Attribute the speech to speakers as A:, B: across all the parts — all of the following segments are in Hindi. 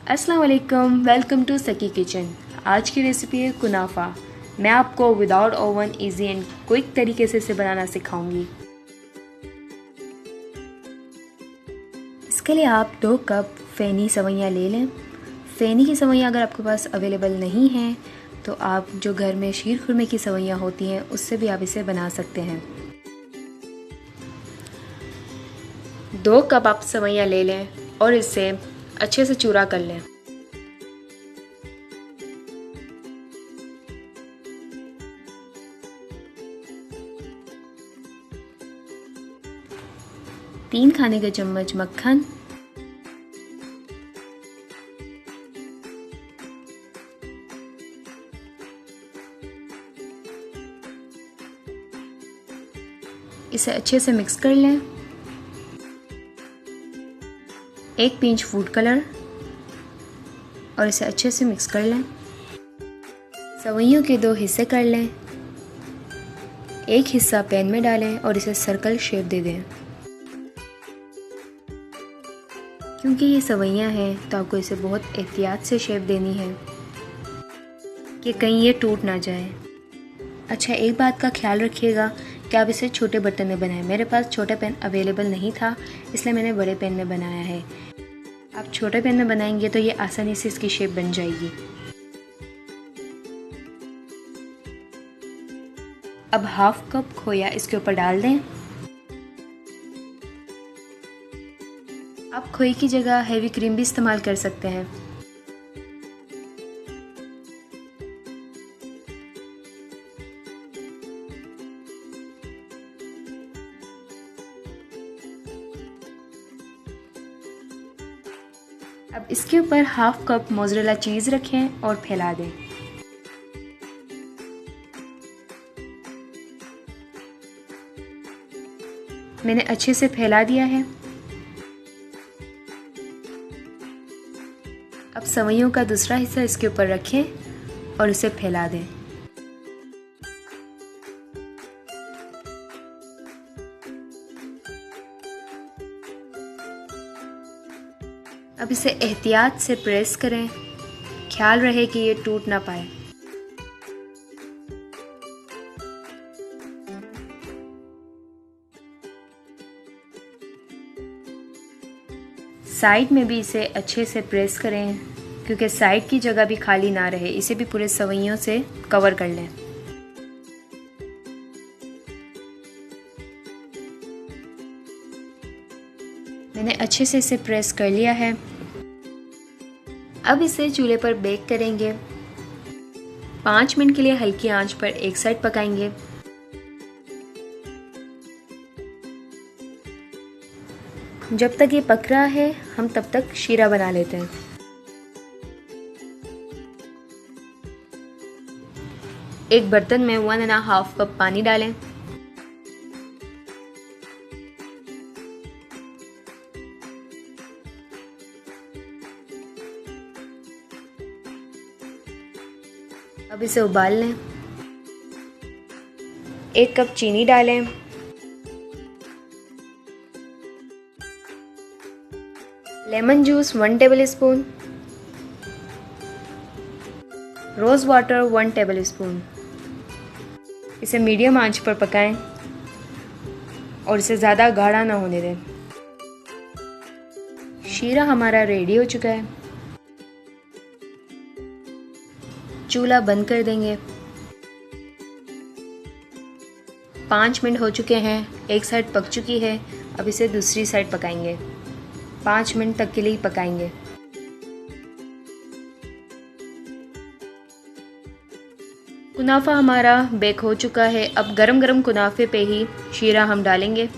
A: अस्सलाम वालेकुम, वेलकम टू सकी किचन। आज की रेसिपी है कुनाफा। मैं आपको without oven easy and quick तरीके से इसे बनाना सिखाऊंगी। इसके लिए आप 2 कप फ़ेनी सवैयाँ ले लें। फ़ेनी की सवैयाँ अगर आपके पास अवेलेबल नहीं हैं तो आप जो घर में शीर खुरमे की सवैयाँ होती हैं उससे भी आप इसे बना सकते हैं। 2 कप आप सवैयाँ ले लें और इसे अच्छे से चूरा कर लें। तीन खाने के चम्मच मक्खन, इसे अच्छे से मिक्स कर लें। 1 पिंच फूड कलर और इसे अच्छे से मिक्स कर लें। सवैयों के 2 हिस्से कर लें। एक हिस्सा पैन में डालें और इसे सर्कल शेप दे दें। क्योंकि ये सवैयाँ हैं तो आपको इसे बहुत एहतियात से शेप देनी है कि कहीं ये टूट ना जाए। अच्छा, एक बात का ख्याल रखिएगा कि आप इसे छोटे बर्तन में बनाएं। मेरे पास छोटा पैन अवेलेबल नहीं था, इसलिए मैंने बड़े पैन में बनाया है। आप छोटे पैन में बनाएंगे तो ये आसानी से इसकी शेप बन जाएगी। अब 1/2 कप खोया इसके ऊपर डाल दें। आप खोए की जगह हेवी क्रीम भी इस्तेमाल कर सकते हैं। अब इसके ऊपर 1/2 कप मोज़रेला चीज़ रखें और फैला दें। मैंने अच्छे से फैला दिया है। अब सवैयों का दूसरा हिस्सा इसके ऊपर रखें और इसे फैला दें। अब इसे एहतियात से प्रेस करें, ख्याल रहे कि ये टूट ना पाए। साइड में भी इसे अच्छे से प्रेस करें क्योंकि साइड की जगह भी खाली ना रहे। इसे भी पूरे सवैयों से कवर कर लें। मैंने अच्छे से इसे प्रेस कर लिया है। अब इसे चूल्हे पर बेक करेंगे। 5 मिनट के लिए हल्की आंच पर एक साइड पकाएंगे। जब तक ये पक रहा है हम तब तक शीरा बना लेते हैं। एक बर्तन में 1.5 कप पानी डालें। अब इसे उबाल लें। 1 कप चीनी डालें। Lemon juice 1 tablespoon, rose water 1 tablespoon. इसे मीडियम आंच पर पकाएं और इसे ज़्यादा गाढ़ा ना होने दें। शीरा हमारा रेडी हो चुका है। चूल्हा बंद कर देंगे। 5 मिनट हो चुके हैं। एक साइड पक चुकी है। अब इसे दूसरी साइड पकाएंगे। 5 मिनट तक के लिए पकाएंगे। कुनाफा हमारा बेक हो चुका है। अब गरम गरम कुनाफे पे ही शीरा हम डालेंगे।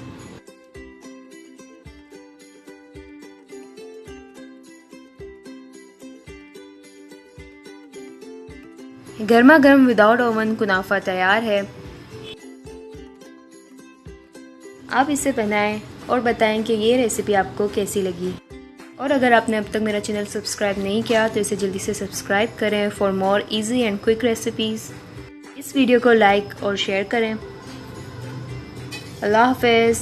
A: गर्मा गर्म विदाउट ओवन कुनाफा तैयार है। आप इसे बनाएं और बताएं कि ये रेसिपी आपको कैसी लगी। और अगर आपने अब तक मेरा चैनल सब्सक्राइब नहीं किया तो इसे जल्दी से सब्सक्राइब करें for more easy and quick recipes. इस वीडियो को लाइक और शेयर करें। अल्लाह हाफ़िज़।